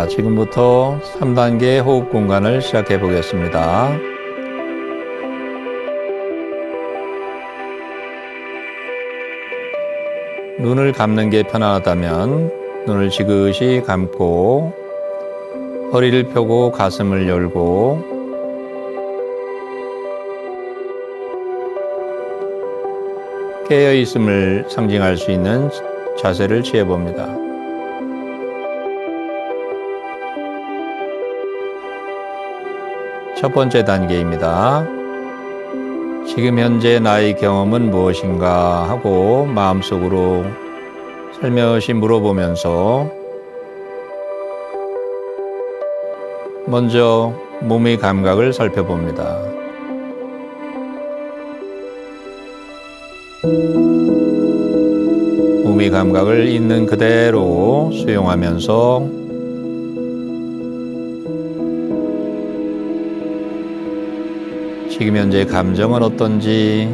자, 지금부터 3단계 호흡 공간을 시작해 보겠습니다. 눈을 감는 게 편하다면 눈을 지그시 감고 허리를 펴고 가슴을 열고 깨어 있음을 상징할 수 있는 자세를 취해 봅니다. 첫 번째 단계입니다. 지금 현재 나의 경험은 무엇인가 하고 마음속으로 살며시 물어보면서 먼저 몸의 감각을 살펴봅니다. 몸의 감각을 있는 그대로 수용하면서 지금 현재 감정은 어떤지,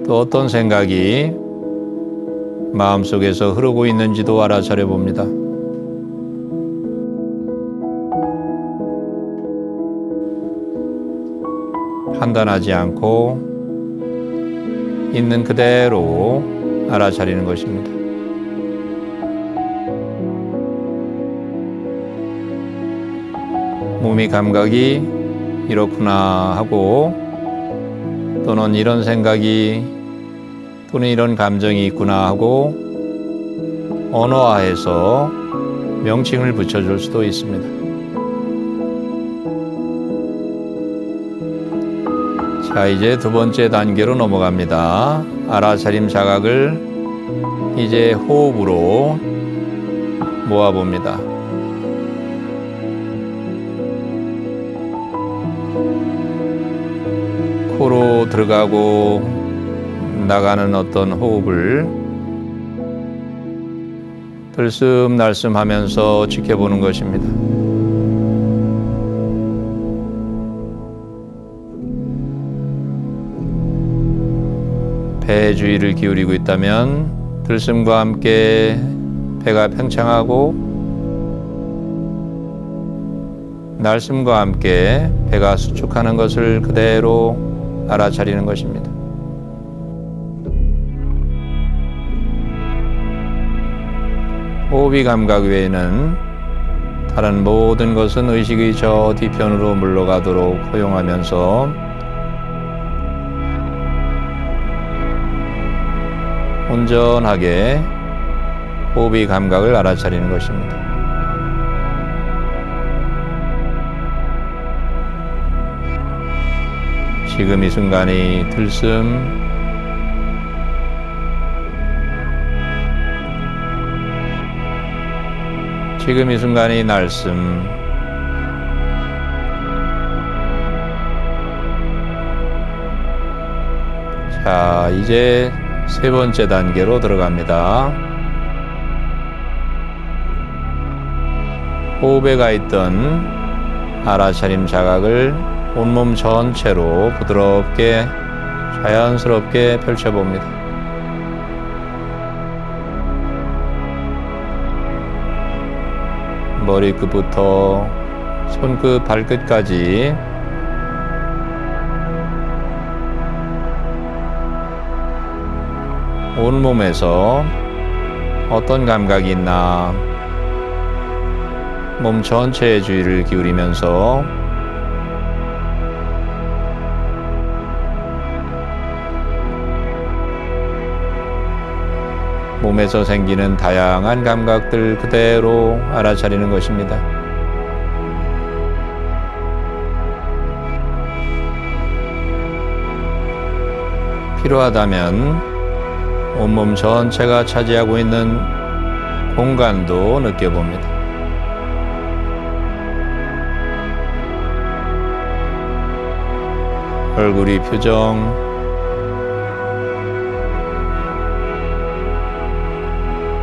또 어떤 생각이 마음속에서 흐르고 있는지도 알아차려 봅니다. 판단하지 않고 있는 그대로 알아차리는 것입니다. 몸의 감각이 이렇구나 하고, 또는 이런 생각이 또는 이런 감정이 있구나 하고 언어화해서 명칭을 붙여줄 수도 있습니다. 자, 이제 두 번째 단계로 넘어갑니다. 알아차림 자각을 이제 호흡으로 모아봅니다. 코로 들어가고 나가는 어떤 호흡을 들숨날숨 하면서 지켜보는 것입니다. 배에 주의를 기울이고 있다면 들숨과 함께 배가 팽창하고, 날숨과 함께 배가 수축하는 것을 그대로 알아차리는 것입니다. 호흡의 감각 외에는 다른 모든 것은 의식의 저 뒤편으로 물러가도록 허용하면서 온전하게 호흡의 감각을 알아차리는 것입니다. 지금 이 순간이 들숨, 지금 이 순간이 날숨, 자, 이제 세 번째 단계로 들어갑니다. 호흡에 가 있던 알아차림 자각을 온몸 전체로 부드럽게 자연스럽게 펼쳐봅니다. 머리끝부터 손끝, 발끝까지 온몸에서 어떤 감각이 있나 몸 전체에 주의를 기울이면서 몸에서 생기는 다양한 감각들 그대로 알아차리는 것입니다. 필요하다면 온몸 전체가 차지하고 있는 공간도 느껴봅니다. 얼굴의 표정,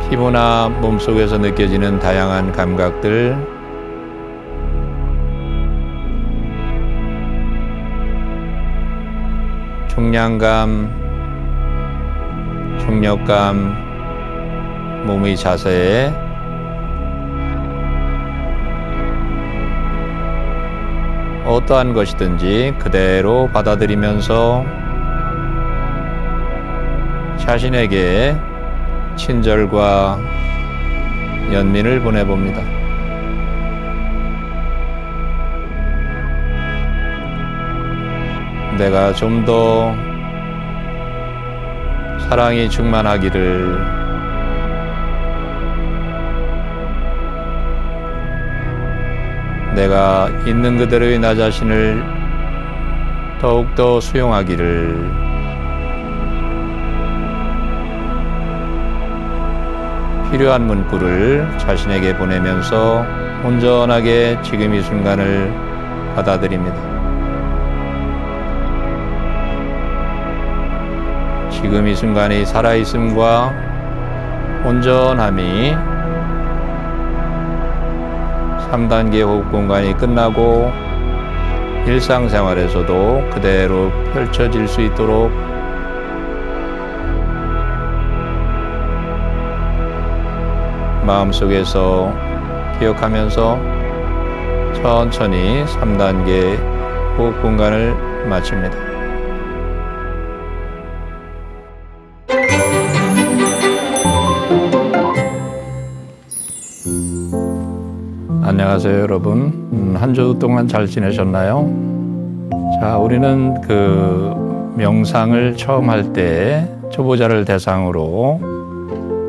피부나 몸속에서 느껴지는 다양한 감각들, 중량감, 중력감, 몸의 자세, 어떠한 것이든지 그대로 받아들이면서 자신에게 친절과 연민을 보내봅니다. 내가 좀 더 사랑이 충만하기를, 내가 있는 그대로의 나 자신을 더욱더 수용하기를, 필요한 문구를 자신에게 보내면서 온전하게 지금 이 순간을 받아들입니다. 지금 이 순간의 살아있음과 온전함이 3단계 호흡 공간이 끝나고 일상생활에서도 그대로 펼쳐질 수 있도록 마음속에서 기억하면서 천천히 3단계 호흡 공간을 마칩니다. 안녕하세요, 여러분. 한 주 동안 잘 지내셨나요? 자, 우리는 명상을 처음 할 때 초보자를 대상으로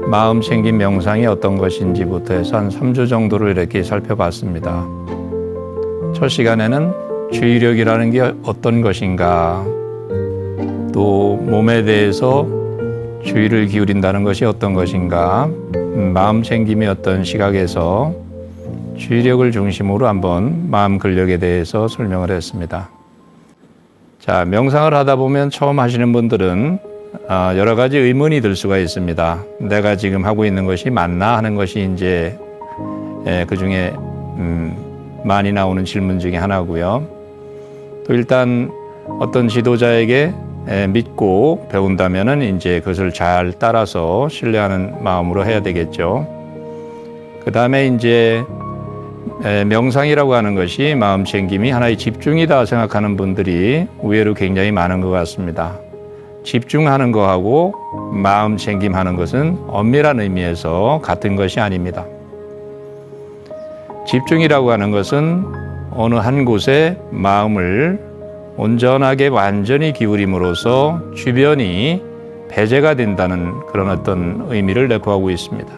마음 챙김 명상이 어떤 것인지부터 해서 한 3주 정도를 이렇게 살펴봤습니다. 첫 시간에는 주의력이라는 게 어떤 것인가, 또 몸에 대해서 주의를 기울인다는 것이 어떤 것인가, 마음 챙김이 어떤 시각에서 주의력을 중심으로 한번 마음 근력에 대해서 설명을 했습니다. 자, 명상을 하다 보면 처음 하시는 분들은 여러 가지 의문이 들 수가 있습니다. 내가 지금 하고 있는 것이 맞나 하는 것이 이제 그 중에 많이 나오는 질문 중에 하나고요. 또 일단 어떤 지도자에게 믿고 배운다면은 이제 그것을 잘 따라서 신뢰하는 마음으로 해야 되겠죠. 그 다음에 이제 명상이라고 하는 것이 마음 챙김이 하나의 집중이다 생각하는 분들이 의외로 굉장히 많은 것 같습니다. 집중하는 거하고 마음 챙김하는 것은 엄밀한 의미에서 같은 것이 아닙니다. 집중이라고 하는 것은 어느 한 곳에 마음을 온전하게 완전히 기울임으로써 주변이 배제가 된다는 그런 어떤 의미를 내포하고 있습니다.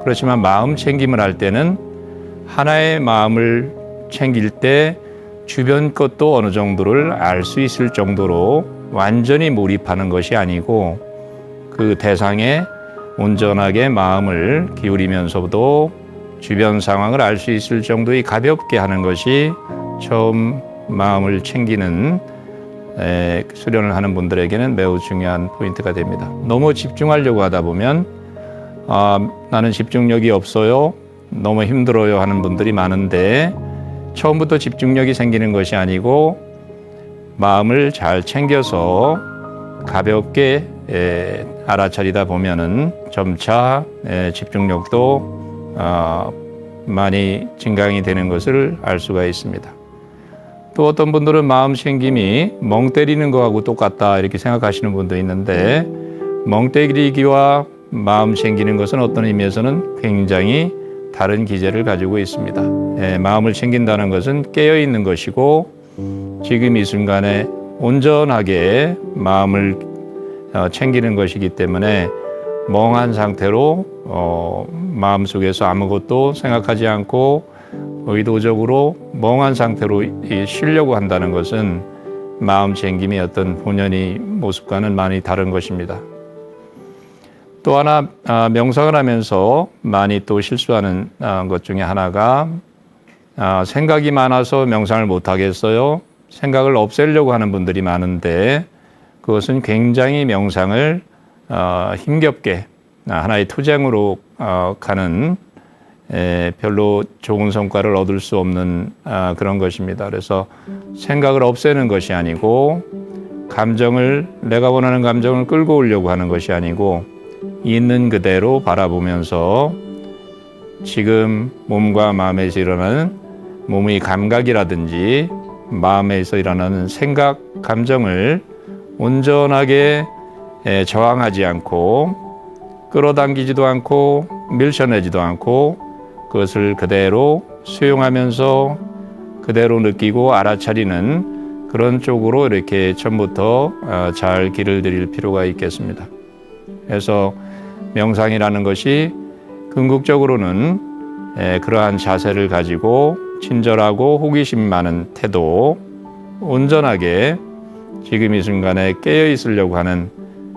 그렇지만 마음 챙김을 할 때는 하나의 마음을 챙길 때 주변 것도 어느 정도를 알 수 있을 정도로 완전히 몰입하는 것이 아니고 그 대상에 온전하게 마음을 기울이면서도 주변 상황을 알 수 있을 정도의 가볍게 하는 것이 처음 마음을 챙기는 수련을 하는 분들에게는 매우 중요한 포인트가 됩니다. 너무 집중하려고 하다 보면 나는 집중력이 없어요, 너무 힘들어요 하는 분들이 많은데, 처음부터 집중력이 생기는 것이 아니고 마음을 잘 챙겨서 가볍게 알아차리다 보면은 점차 집중력도 많이 증강이 되는 것을 알 수가 있습니다. 또 어떤 분들은 마음 챙김이 멍 때리는 거하고 똑같다 이렇게 생각하시는 분도 있는데, 멍 때리기와 마음 챙기는 것은 어떤 의미에서는 굉장히 다른 기제를 가지고 있습니다. 마음을 챙긴다는 것은 깨어있는 것이고 지금 이 순간에 온전하게 마음을 챙기는 것이기 때문에 멍한 상태로 마음속에서 아무것도 생각하지 않고 의도적으로 멍한 상태로 쉬려고 한다는 것은 마음 챙김의 어떤 본연의 모습과는 많이 다른 것입니다. 또 하나 명상을 하면서 많이 또 실수하는 것 중에 하나가 생각이 많아서 명상을 못 하겠어요. 생각을 없애려고 하는 분들이 많은데 그것은 굉장히 명상을 힘겹게 하나의 투쟁으로 가는 별로 좋은 성과를 얻을 수 없는 그런 것입니다. 그래서 생각을 없애는 것이 아니고 내가 원하는 감정을 끌고 오려고 하는 것이 아니고 있는 그대로 바라보면서 지금 몸과 마음에서 일어나는 몸의 감각이라든지 마음에서 일어나는 생각, 감정을 온전하게 저항하지 않고 끌어당기지도 않고 밀쳐내지도 않고 그것을 그대로 수용하면서 그대로 느끼고 알아차리는 그런 쪽으로 이렇게 처음부터 잘 길을 들일 필요가 있겠습니다. 그래서 명상이라는 것이 궁극적으로는 그러한 자세를 가지고 친절하고 호기심 많은 태도, 온전하게 지금 이 순간에 깨어 있으려고 하는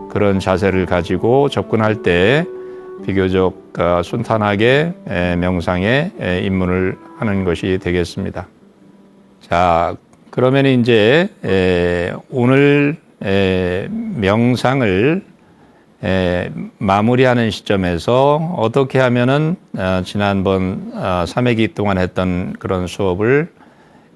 그런 자세를 가지고 접근할 때 비교적 순탄하게 명상에 입문을 하는 것이 되겠습니다. 자, 그러면 이제 오늘 명상을 마무리하는 시점에서 어떻게 하면은 지난번 3회기 동안 했던 그런 수업을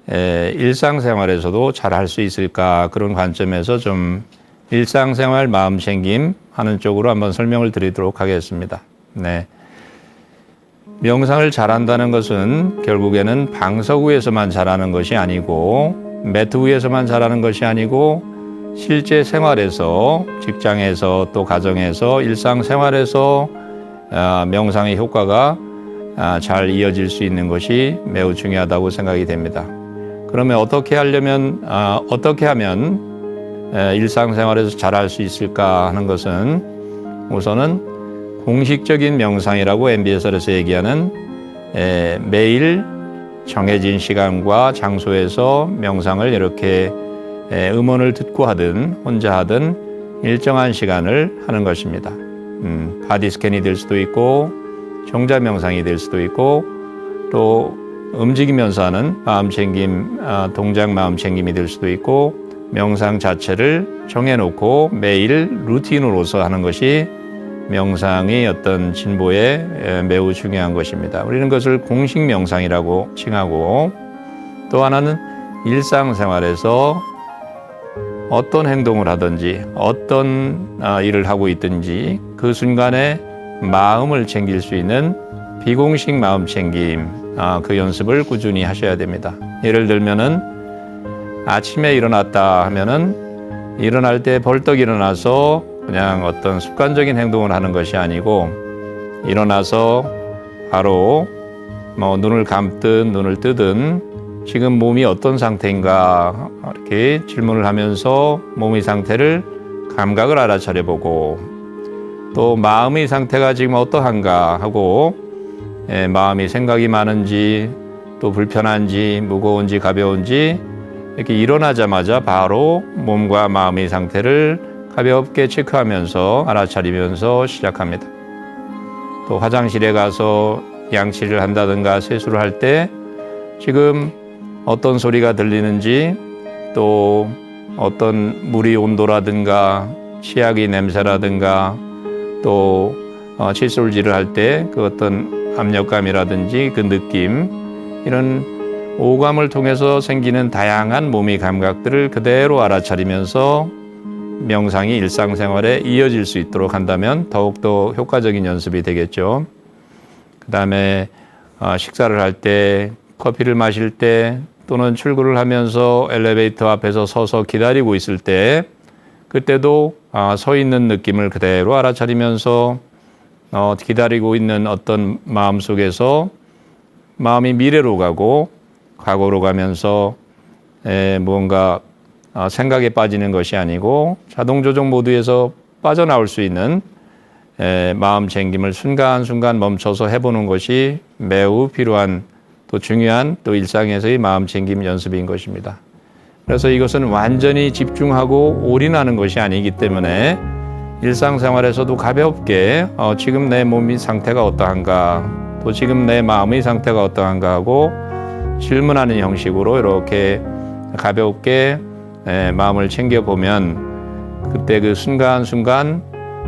일상생활에서도 잘 할 수 있을까, 그런 관점에서 좀 일상생활 마음챙김 하는 쪽으로 한번 설명을 드리도록 하겠습니다. 네. 명상을 잘한다는 것은 결국에는 방석 위에서만 잘하는 것이 아니고 매트 위에서만 잘하는 것이 아니고 실제 생활에서, 직장에서, 또 가정에서, 일상생활에서 명상의 효과가 잘 이어질 수 있는 것이 매우 중요하다고 생각이 됩니다. 그러면 어떻게 하면 일상생활에서 잘할 수 있을까 하는 것은 우선은 공식적인 명상이라고 MBSR에서 얘기하는 매일 정해진 시간과 장소에서 명상을 이렇게 음원을 듣고 하든 혼자 하든 일정한 시간을 하는 것입니다. 바디 스캔이 될 수도 있고 정자 명상이 될 수도 있고 또 움직이면서 하는 마음챙김, 동작 마음챙김이 될 수도 있고 명상 자체를 정해놓고 매일 루틴으로서 하는 것이 명상의 어떤 진보에 매우 중요한 것입니다. 우리는 그것을 공식 명상이라고 칭하고, 또 하나는 일상생활에서 어떤 행동을 하든지 어떤 일을 하고 있든지 그 순간에 마음을 챙길 수 있는 비공식 마음 챙김, 그 연습을 꾸준히 하셔야 됩니다. 예를 들면은 아침에 일어났다 하면은 일어날 때 벌떡 일어나서 그냥 어떤 습관적인 행동을 하는 것이 아니고 일어나서 바로 눈을 감든 눈을 뜨든 지금 몸이 어떤 상태인가 이렇게 질문을 하면서 몸의 상태를 감각을 알아차려 보고, 또 마음의 상태가 지금 어떠한가 하고 마음이 생각이 많은지 또 불편한지 무거운지 가벼운지 이렇게 일어나자마자 바로 몸과 마음의 상태를 가볍게 체크하면서 알아차리면서 시작합니다. 또 화장실에 가서 양치를 한다든가 세수를 할 때 지금 어떤 소리가 들리는지, 또 어떤 물의 온도라든가 치약의 냄새라든가 또 칫솔질을 할 때 그 어떤 압력감이라든지 그 느낌, 이런 오감을 통해서 생기는 다양한 몸의 감각들을 그대로 알아차리면서 명상이 일상생활에 이어질 수 있도록 한다면 더욱더 효과적인 연습이 되겠죠. 그 다음에 식사를 할 때, 커피를 마실 때, 또는 출근을 하면서 엘리베이터 앞에서 서서 기다리고 있을 때, 그때도 서 있는 느낌을 그대로 알아차리면서 기다리고 있는 어떤 마음 속에서 마음이 미래로 가고 과거로 가면서 무언가 생각에 빠지는 것이 아니고 자동 조정 모드에서 빠져나올 수 있는 마음 챙김을 순간순간 멈춰서 해보는 것이 매우 필요한, 또 중요한, 또 일상에서의 마음 챙김 연습인 것입니다. 그래서 이것은 완전히 집중하고 올인하는 것이 아니기 때문에 일상생활에서도 가볍게 지금 내 몸의 상태가 어떠한가, 또 지금 내 마음의 상태가 어떠한가 하고 질문하는 형식으로 이렇게 가볍게 마음을 챙겨보면 그때 그 순간순간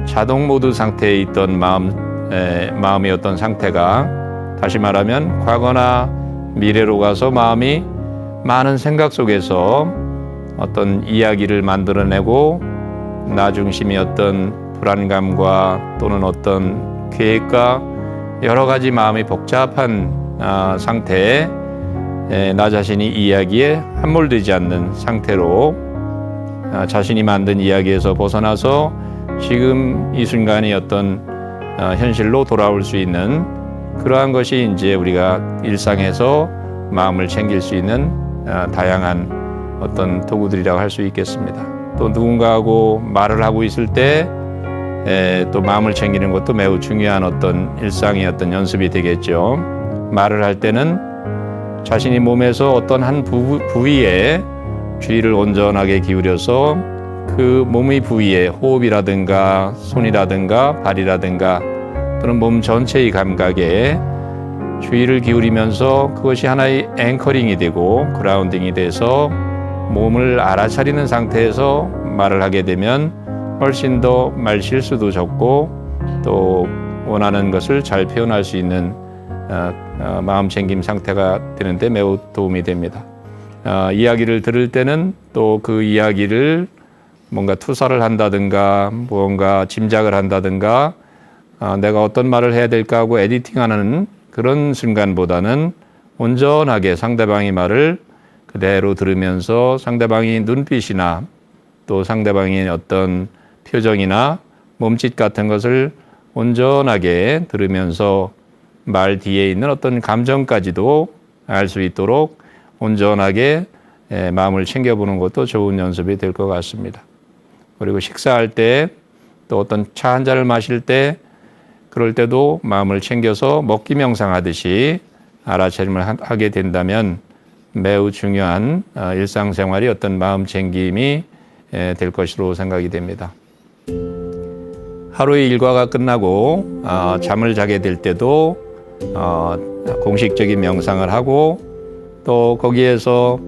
자동 모드 상태에 있던 마음의 어떤 상태가, 다시 말하면 과거나 미래로 가서 마음이 많은 생각 속에서 어떤 이야기를 만들어내고 나 중심의 어떤 불안감과 또는 어떤 계획과 여러 가지 마음이 복잡한 상태에 나 자신이 이야기에 함몰되지 않는 상태로 자신이 만든 이야기에서 벗어나서 지금 이 순간의 어떤 현실로 돌아올 수 있는 그러한 것이 이제 우리가 일상에서 마음을 챙길 수 있는 다양한 어떤 도구들이라고 할 수 있겠습니다. 또 누군가하고 말을 하고 있을 때 또 마음을 챙기는 것도 매우 중요한 어떤 일상의 어떤 연습이 되겠죠. 말을 할 때는 자신이 몸에서 어떤 한 부위에 주의를 온전하게 기울여서 그 몸의 부위에 호흡이라든가 손이라든가 발이라든가 또는 몸 전체의 감각에 주의를 기울이면서 그것이 하나의 앵커링이 되고 그라운딩이 돼서 몸을 알아차리는 상태에서 말을 하게 되면 훨씬 더 말 실수도 적고 또 원하는 것을 잘 표현할 수 있는 마음 챙김 상태가 되는데 매우 도움이 됩니다. 이야기를 들을 때는 또 그 이야기를 뭔가 투사를 한다든가 뭔가 짐작을 한다든가 내가 어떤 말을 해야 될까 하고 에디팅하는 그런 순간보다는 온전하게 상대방의 말을 그대로 들으면서 상대방의 눈빛이나 또 상대방의 어떤 표정이나 몸짓 같은 것을 온전하게 들으면서 말 뒤에 있는 어떤 감정까지도 알 수 있도록 온전하게 마음을 챙겨보는 것도 좋은 연습이 될 것 같습니다. 그리고 식사할 때 또 어떤 차 한 잔을 마실 때 그럴 때도 마음을 챙겨서 먹기 명상하듯이 알아차림을 하게 된다면 매우 중요한 일상생활이 어떤 마음 챙김이 될 것으로 생각이 됩니다. 하루의 일과가 끝나고 잠을 자게 될 때도 공식적인 명상을 하고 또 거기에서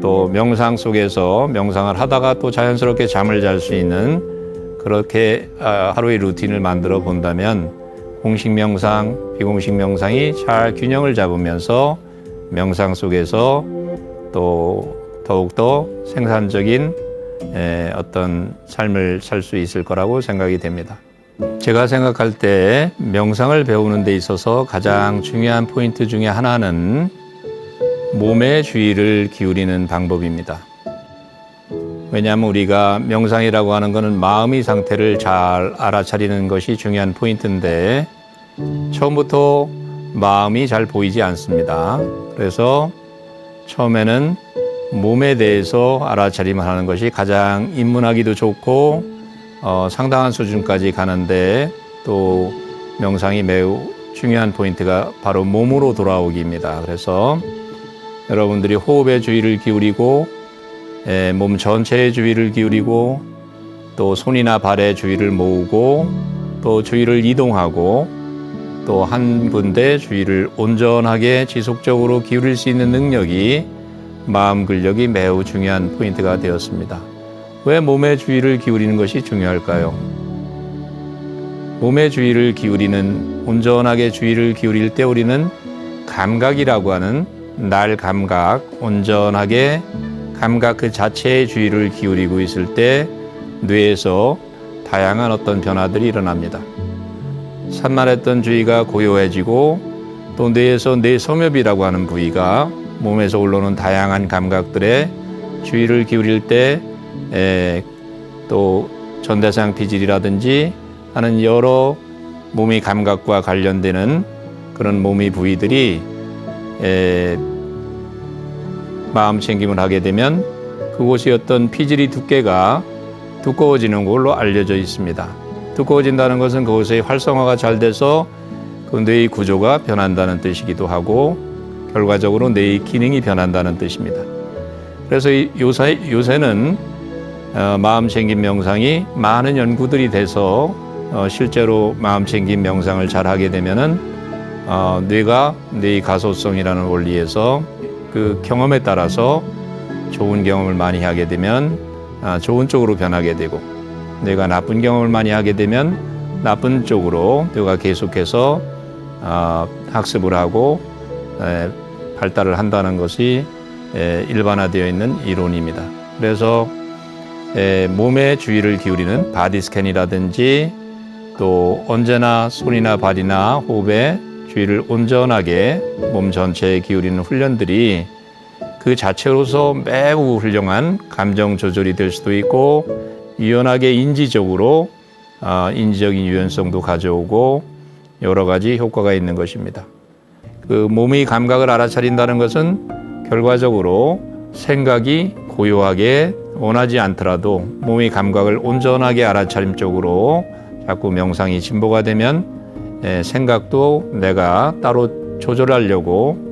또 명상 속에서 명상을 하다가 또 자연스럽게 잠을 잘 수 있는 그렇게 하루의 루틴을 만들어 본다면 공식 명상, 비공식 명상이 잘 균형을 잡으면서 명상 속에서 또 더욱더 생산적인 어떤 삶을 살 수 있을 거라고 생각이 됩니다. 제가 생각할 때 명상을 배우는 데 있어서 가장 중요한 포인트 중에 하나는 몸의 주의를 기울이는 방법입니다. 왜냐하면 우리가 명상이라고 하는 것은 마음의 상태를 잘 알아차리는 것이 중요한 포인트인데 처음부터 마음이 잘 보이지 않습니다. 그래서 처음에는 몸에 대해서 알아차림을 하는 것이 가장 입문하기도 좋고 상당한 수준까지 가는데 또 명상이 매우 중요한 포인트가 바로 몸으로 돌아오기입니다. 그래서 여러분들이 호흡에 주의를 기울이고 몸 전체에 주의를 기울이고 또 손이나 발에 주의를 모으고 또 주의를 이동하고 또 한 군데 주의를 온전하게 지속적으로 기울일 수 있는 능력이 마음 근력이 매우 중요한 포인트가 되었습니다. 왜 몸의 주의를 기울이는 것이 중요할까요? 몸의 주의를 기울이는 온전하게 주의를 기울일 때 우리는 감각이라고 하는 날 감각, 온전하게 감각 그 자체의 주의를 기울이고 있을 때 뇌에서 다양한 어떤 변화들이 일어납니다. 산만했던 주의가 고요해지고 또 뇌에서 뇌섬엽이라고 하는 부위가 몸에서 올라오는 다양한 감각들에 주의를 기울일 때 또 전대상 피질이라든지 하는 여러 몸의 감각과 관련되는 그런 몸의 부위들이 마음 챙김을 하게 되면 그곳이 어떤 피질의 두께가 두꺼워지는 걸로 알려져 있습니다. 두꺼워진다는 것은 그곳의 활성화가 잘 돼서 그 뇌의 구조가 변한다는 뜻이기도 하고 결과적으로 뇌의 기능이 변한다는 뜻입니다. 그래서 요새는 마음 챙김 명상이 많은 연구들이 돼서 실제로 마음 챙김 명상을 잘 하게 되면은 뇌가 뇌의 가소성이라는 원리에서 그 경험에 따라서 좋은 경험을 많이 하게 되면 좋은 쪽으로 변하게 되고 뇌가 나쁜 경험을 많이 하게 되면 나쁜 쪽으로 뇌가 계속해서 학습을 하고 발달을 한다는 것이 일반화되어 있는 이론입니다. 그래서 몸에 주의를 기울이는 바디 스캔이라든지 또 언제나 손이나 발이나 호흡에 주의를 온전하게 몸 전체에 기울이는 훈련들이 그 자체로서 매우 훌륭한 감정 조절이 될 수도 있고 유연하게 인지적으로 인지적인 유연성도 가져오고 여러 가지 효과가 있는 것입니다. 그 몸의 감각을 알아차린다는 것은 결과적으로 생각이 고요하게 원하지 않더라도 몸의 감각을 온전하게 알아차림 쪽으로 자꾸 명상이 진보가 되면 생각도 내가 따로 조절하려고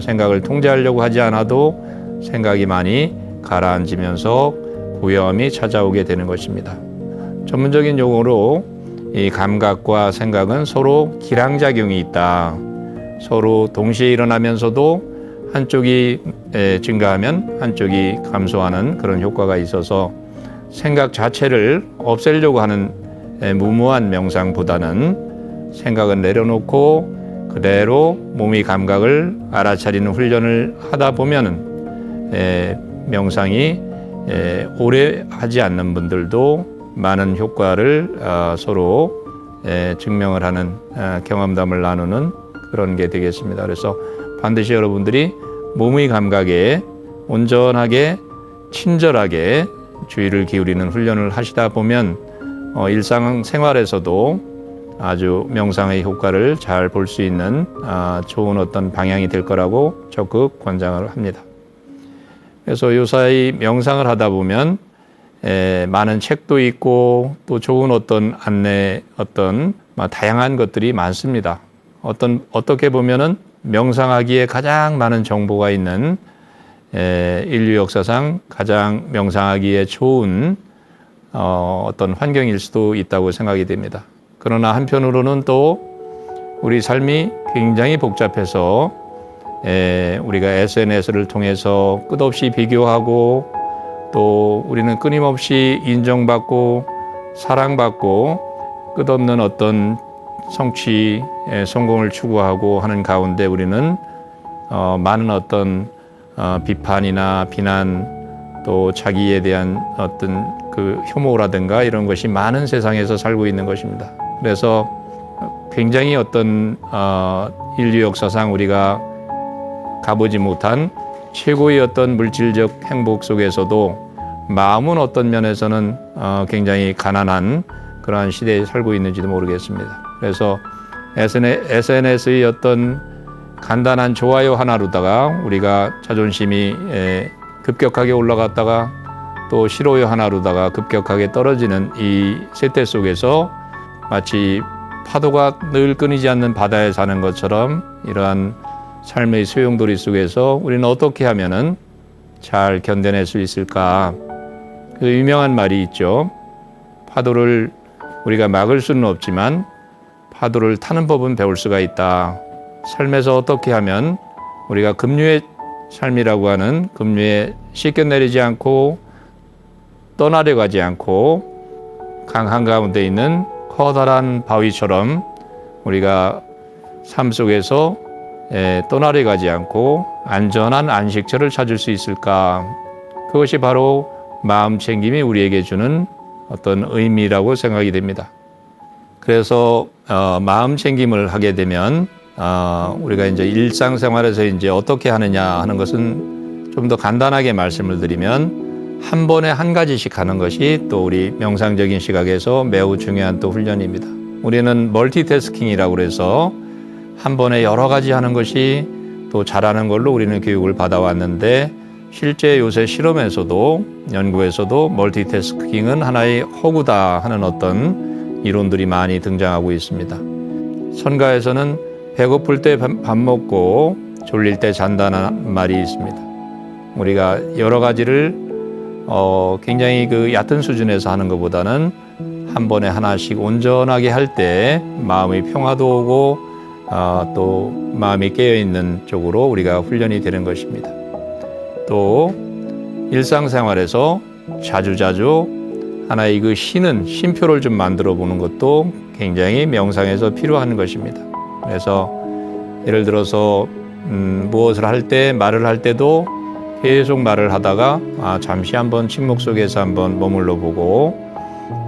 생각을 통제하려고 하지 않아도 생각이 많이 가라앉으면서 고요함이 찾아오게 되는 것입니다. 전문적인 용어로 이 감각과 생각은 서로 기량작용이 있다. 서로 동시에 일어나면서도 한쪽이 증가하면 한쪽이 감소하는 그런 효과가 있어서 생각 자체를 없애려고 하는 무모한 명상보다는 생각은 내려놓고 그대로 몸의 감각을 알아차리는 훈련을 하다 보면은 명상이 오래 하지 않는 분들도 많은 효과를 서로 증명을 하는 경험담을 나누는 그런 게 되겠습니다. 그래서 반드시 여러분들이 몸의 감각에 온전하게 친절하게 주의를 기울이는 훈련을 하시다 보면 일상생활에서도 아주 명상의 효과를 잘 볼 수 있는 좋은 어떤 방향이 될 거라고 적극 권장을 합니다. 그래서 요사이 명상을 하다 보면 많은 책도 있고 또 좋은 어떤 안내 다양한 것들이 많습니다. 어떻게 보면은 명상하기에 가장 많은 정보가 있는 인류 역사상 가장 명상하기에 좋은 어떤 환경일 수도 있다고 생각이 됩니다. 그러나 한편으로는 또 우리 삶이 굉장히 복잡해서 우리가 SNS를 통해서 끝없이 비교하고 또 우리는 끊임없이 인정받고 사랑받고 끝없는 어떤 성취, 성공을 추구하고 하는 가운데 우리는 많은 어떤 비판이나 비난 또 자기에 대한 어떤 그 혐오라든가 이런 것이 많은 세상에서 살고 있는 것입니다. 그래서 굉장히 어떤 인류 역사상 우리가 가보지 못한 최고의 어떤 물질적 행복 속에서도 마음은 어떤 면에서는 굉장히 가난한 그러한 시대에 살고 있는지도 모르겠습니다. 그래서 SNS의 어떤 간단한 좋아요 하나로다가 우리가 자존심이 급격하게 올라갔다가 또 싫어요 하나로다가 급격하게 떨어지는 이 세태 속에서 마치 파도가 늘 끊이지 않는 바다에 사는 것처럼 이러한 삶의 소용돌이 속에서 우리는 어떻게 하면은 잘 견뎌낼 수 있을까? 그 유명한 말이 있죠. 파도를 우리가 막을 수는 없지만 파도를 타는 법은 배울 수가 있다. 삶에서 어떻게 하면 우리가 급류의 삶이라고 하는 급류에 씻겨내리지 않고 떠나려가지 않고 강 한가운데 있는 커다란 바위처럼 우리가 삶 속에서 떠나려가지 않고 안전한 안식처를 찾을 수 있을까? 그것이 바로 마음 챙김이 우리에게 주는 어떤 의미라고 생각이 됩니다. 그래서 마음 챙김을 하게 되면 우리가 이제 일상생활에서 이제 어떻게 하느냐 하는 것은 좀 더 간단하게 말씀을 드리면 한 번에 한 가지씩 하는 것이 또 우리 명상적인 시각에서 매우 중요한 또 훈련입니다. 우리는 멀티태스킹이라고 그래서 한 번에 여러 가지 하는 것이 또 잘하는 걸로 우리는 교육을 받아왔는데 실제 요새 실험에서도 연구에서도 멀티태스킹은 하나의 허구다 하는 어떤 이론들이 많이 등장하고 있습니다. 선가에서는 배고플 때 밥 먹고 졸릴 때 잔다는 말이 있습니다. 우리가 여러 가지를 굉장히 그 얕은 수준에서 하는 것보다는 한 번에 하나씩 온전하게 할 때 마음의 평화도 오고 또 마음이 깨어있는 쪽으로 우리가 훈련이 되는 것입니다. 또 일상생활에서 자주자주 하나의 그 쉼표를 좀 만들어 보는 것도 굉장히 명상에서 필요한 것입니다. 그래서 예를 들어서 무엇을 할 때 말을 할 때도 계속 말을 하다가 잠시 한번 침묵 속에서 한번 머물러 보고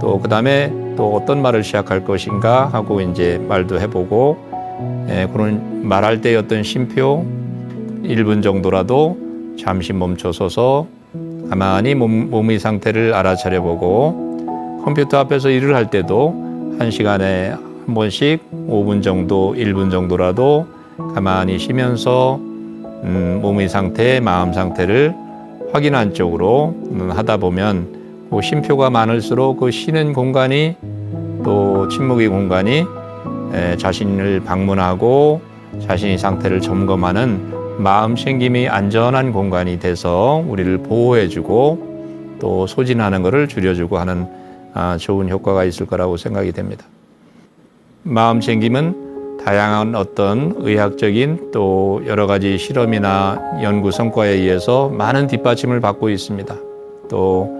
또 그다음에 또 어떤 말을 시작할 것인가 하고 이제 말도 해보고 그런 말할 때의 어떤 쉼표 1분 정도라도 잠시 멈춰서서 가만히 몸의 상태를 알아차려 보고 컴퓨터 앞에서 일을 할 때도 1시간에 한 번씩 5분 정도, 1분 정도라도 가만히 쉬면서 몸의 상태, 마음 상태를 확인한 쪽으로 하다 보면 그 쉼표가 많을수록 그 쉬는 공간이 또 침묵의 공간이 자신을 방문하고 자신의 상태를 점검하는 마음 챙김이 안전한 공간이 돼서 우리를 보호해주고 또 소진하는 것을 줄여주고 하는 좋은 효과가 있을 거라고 생각이 됩니다. 마음 챙김은 다양한 어떤 의학적인 또 여러 가지 실험이나 연구 성과에 의해서 많은 뒷받침을 받고 있습니다. 또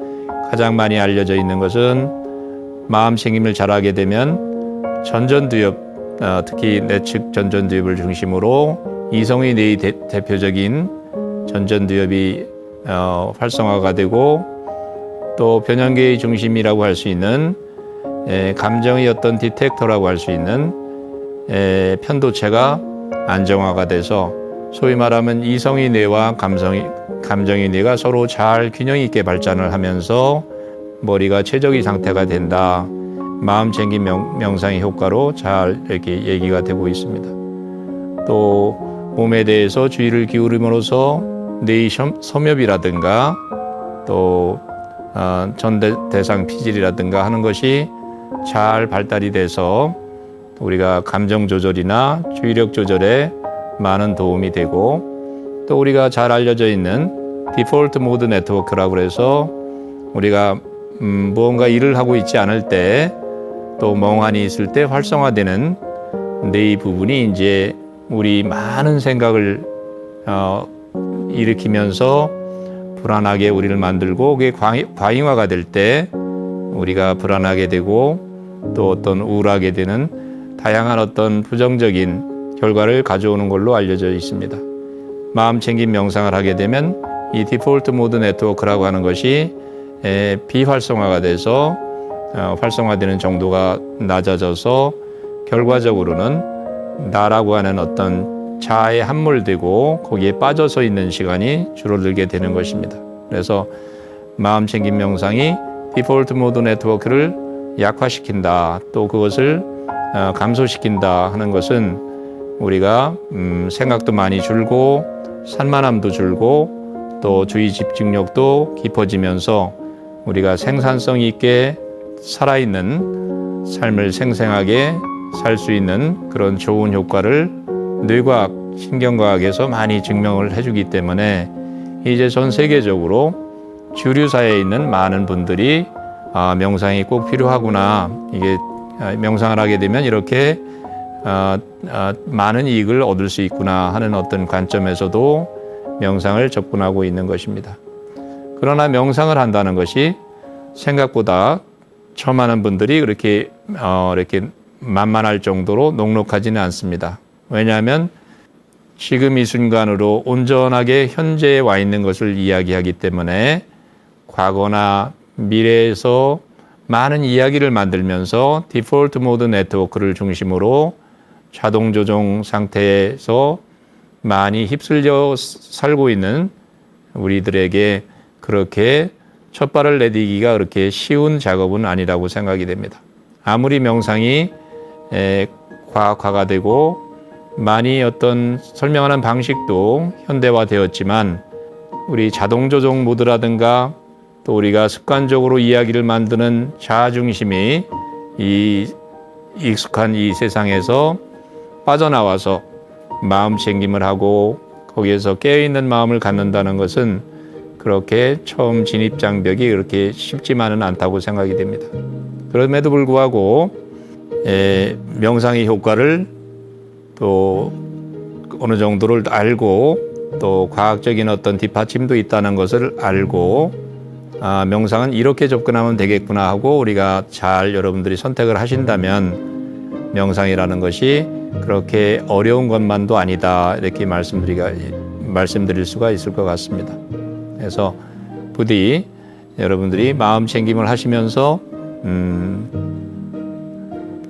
가장 많이 알려져 있는 것은 마음 챙김을 잘하게 되면 전전두엽, 특히 내측 전전두엽을 중심으로 이성의 뇌의 대표적인 전전두엽이 활성화가 되고 또 변형계의 중심이라고 할 수 있는 감정의 어떤 디텍터라고 할 수 있는 편도체가 안정화가 돼서 소위 말하면 이성의 뇌와 감정의 뇌가 서로 잘 균형 있게 발전을 하면서 머리가 최적의 상태가 된다. 마음 챙김 명상의 효과로 잘 이렇게 얘기가 되고 있습니다. 또 몸에 대해서 주의를 기울임으로써 뇌의 섬엽이라든가 또 전대상 피질이라든가 하는 것이 잘 발달이 돼서 우리가 감정 조절이나 주의력 조절에 많은 도움이 되고 또 우리가 잘 알려져 있는 디폴트 모드 네트워크라고 해서 우리가 무언가 일을 하고 있지 않을 때 또 멍하니 있을 때 활성화되는 뇌의 부분이 이제 우리 많은 생각을 일으키면서 불안하게 우리를 만들고 그게 과잉화가 될 때 우리가 불안하게 되고 또 어떤 우울하게 되는 다양한 어떤 부정적인 결과를 가져오는 걸로 알려져 있습니다. 마음 챙김 명상을 하게 되면 이 디폴트 모드 네트워크라고 하는 것이 비활성화가 돼서 활성화되는 정도가 낮아져서 결과적으로는 나라고 하는 어떤 자아에 함몰되고 거기에 빠져서 있는 시간이 줄어들게 되는 것입니다. 그래서 마음 챙김 명상이 디폴트 모드 네트워크를 약화시킨다, 또 그것을 감소시킨다 하는 것은 우리가 생각도 많이 줄고 산만함도 줄고 또 주의 집중력도 깊어지면서 우리가 생산성 있게 살아있는 삶을 생생하게 살 수 있는 그런 좋은 효과를 뇌과학, 신경과학에서 많이 증명을 해주기 때문에 이제 전 세계적으로 주류사회에 있는 많은 분들이 명상이 꼭 필요하구나. 이게 명상을 하게 되면 이렇게 많은 이익을 얻을 수 있구나 하는 어떤 관점에서도 명상을 접근하고 있는 것입니다. 그러나 명상을 한다는 것이 생각보다 처음 하는 분들이 그렇게 이렇게 만만할 정도로 녹록하지는 않습니다. 왜냐하면 지금 이 순간으로 온전하게 현재에 와 있는 것을 이야기하기 때문에 과거나 미래에서 많은 이야기를 만들면서 디폴트 모드 네트워크를 중심으로 자동 조종 상태에서 많이 휩쓸려 살고 있는 우리들에게 그렇게 첫 발을 내딛기가 그렇게 쉬운 작업은 아니라고 생각이 됩니다. 아무리 명상이 과학화가 되고 많이 어떤 설명하는 방식도 현대화되었지만 우리 자동 조종 모드라든가 또 우리가 습관적으로 이야기를 만드는 자아중심이 이 익숙한 이 세상에서 빠져나와서 마음 챙김을 하고 거기에서 깨어있는 마음을 갖는다는 것은 그렇게 처음 진입 장벽이 그렇게 쉽지만은 않다고 생각이 됩니다. 그럼에도 불구하고 명상의 효과를 또 어느 정도를 알고 또 과학적인 어떤 뒷받침도 있다는 것을 알고 명상은 이렇게 접근하면 되겠구나 하고 우리가 잘 여러분들이 선택을 하신다면 명상이라는 것이 그렇게 어려운 것만도 아니다 이렇게 말씀드릴 수가 있을 것 같습니다. 그래서 부디 여러분들이 마음 챙김을 하시면서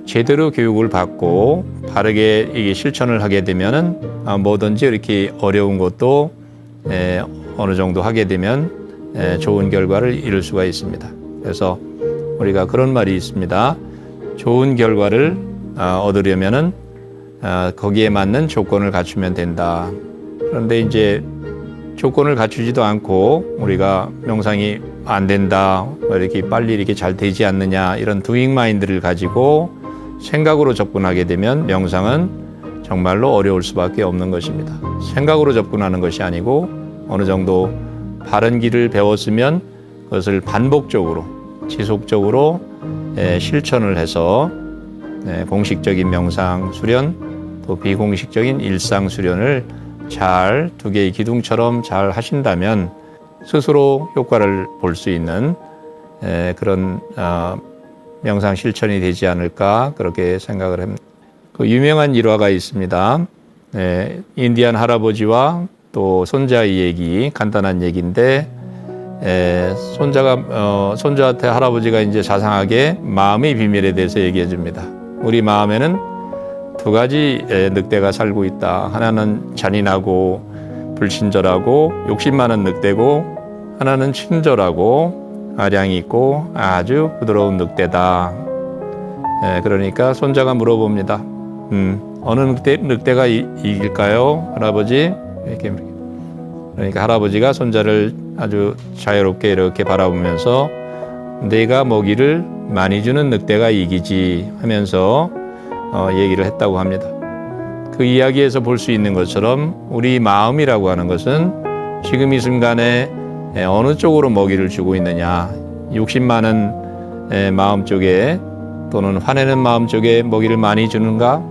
제대로 교육을 받고 바르게 이게 실천을 하게 되면은 뭐든지 이렇게 어려운 것도 어느 정도 하게 되면 좋은 결과를 이룰 수가 있습니다. 그래서 우리가 그런 말이 있습니다. 좋은 결과를 얻으려면은 거기에 맞는 조건을 갖추면 된다. 그런데 이제 조건을 갖추지도 않고 우리가 명상이 안 된다, 이렇게 빨리 이렇게 잘 되지 않느냐, 이런 두잉 마인드를 가지고 생각으로 접근하게 되면 명상은 정말로 어려울 수밖에 없는 것입니다. 생각으로 접근하는 것이 아니고 어느 정도 바른 길을 배웠으면 그것을 반복적으로 지속적으로 실천을 해서 공식적인 명상 수련 또 비공식적인 일상 수련을 잘 두 개의 기둥처럼 잘 하신다면 스스로 효과를 볼 수 있는 그런 명상 실천이 되지 않을까 그렇게 생각을 합니다. 그 유명한 일화가 있습니다. 인디안 할아버지와 또 손자의 얘기, 간단한 얘기인데 손자한테 할아버지가 이제 자상하게 마음의 비밀에 대해서 얘기해 줍니다. 우리 마음에는 두 가지 늑대가 살고 있다. 하나는 잔인하고 불친절하고 욕심 많은 늑대고, 하나는 친절하고 아량이 있고 아주 부드러운 늑대다. 그러니까 손자가 물어봅니다. 어느 늑대가 이길까요, 할아버지? 이렇게. 그러니까 할아버지가 손자를 아주 자유롭게 이렇게 바라보면서 내가 먹이를 많이 주는 늑대가 이기지 하면서 얘기를 했다고 합니다. 그 이야기에서 볼 수 있는 것처럼 우리 마음이라고 하는 것은 지금 이 순간에 어느 쪽으로 먹이를 주고 있느냐, 욕심 많은 마음 쪽에 또는 화내는 마음 쪽에 먹이를 많이 주는가,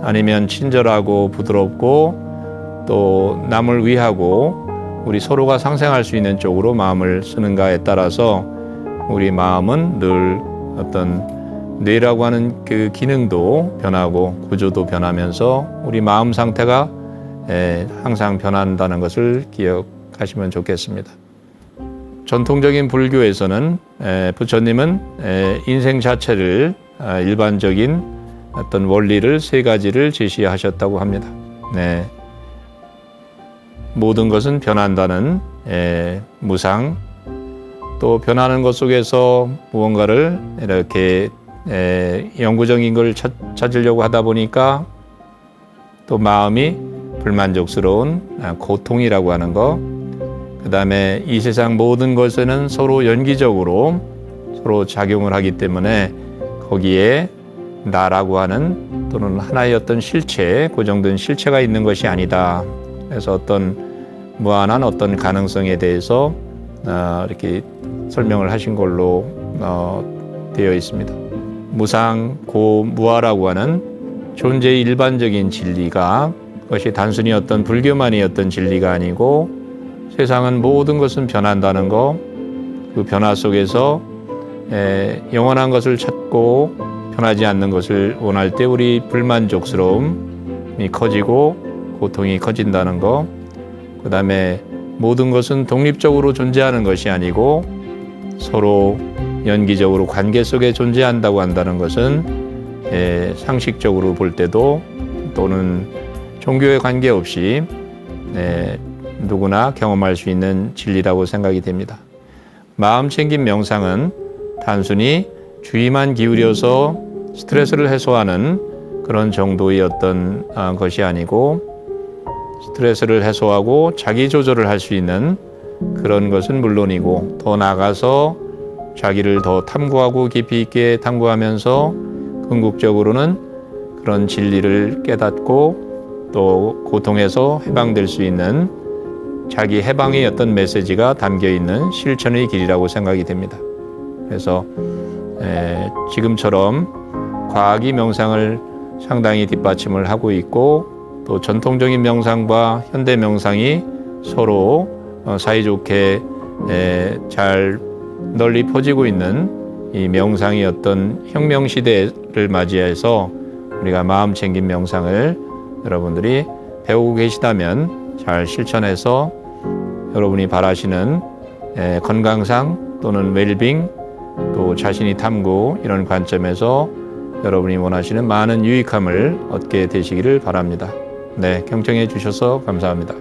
아니면 친절하고 부드럽고 또 남을 위하고 우리 서로가 상생할 수 있는 쪽으로 마음을 쓰는가에 따라서 우리 마음은 늘 어떤 뇌라고 하는 그 기능도 변하고 구조도 변하면서 우리 마음 상태가 항상 변한다는 것을 기억하시면 좋겠습니다. 전통적인 불교에서는 부처님은 인생 자체를 일반적인 어떤 원리를 세 가지를 제시하셨다고 합니다. 모든 것은 변한다는 무상, 또 변하는 것 속에서 무언가를 이렇게 영구적인 걸 찾으려고 하다 보니까 또 마음이 불만족스러운 고통이라고 하는 것, 그 다음에 이 세상 모든 것에는 서로 연기적으로 서로 작용을 하기 때문에 거기에 나라고 하는 또는 하나의 어떤 실체, 고정된 실체가 있는 것이 아니다. 그래서 어떤 무한한 어떤 가능성에 대해서 이렇게 설명을 하신 걸로 되어 있습니다. 무상, 고, 무아라고 하는 존재의 일반적인 진리가 그것이 단순히 어떤 불교만이 어떤 진리가 아니고 세상은 모든 것은 변한다는 것, 그 변화 속에서 영원한 것을 찾고 변하지 않는 것을 원할 때 우리 불만족스러움이 커지고 고통이 커진다는 것, 그 다음에 모든 것은 독립적으로 존재하는 것이 아니고 서로 연기적으로 관계 속에 존재한다고 한다는 것은 상식적으로 볼 때도 또는 종교에 관계없이 누구나 경험할 수 있는 진리라고 생각이 됩니다. 마음 챙김 명상은 단순히 주의만 기울여서 스트레스를 해소하는 그런 정도의 어떤 것이 아니고 스트레스를 해소하고 자기 조절을 할 수 있는 그런 것은 물론이고 더 나아가서 자기를 더 탐구하고 깊이 있게 탐구하면서 궁극적으로는 그런 진리를 깨닫고 또 고통에서 해방될 수 있는 자기 해방의 어떤 메시지가 담겨 있는 실천의 길이라고 생각이 됩니다. 그래서 지금처럼 과학이 명상을 상당히 뒷받침을 하고 있고 또 전통적인 명상과 현대 명상이 서로 사이좋게 잘 널리 퍼지고 있는 이 명상의 어떤 혁명 시대를 맞이해서 우리가 마음 챙김 명상을 여러분들이 배우고 계시다면 잘 실천해서 여러분이 바라시는 건강상 또는 웰빙 또 자신이 탐구 이런 관점에서 여러분이 원하시는 많은 유익함을 얻게 되시기를 바랍니다. 경청해 주셔서 감사합니다.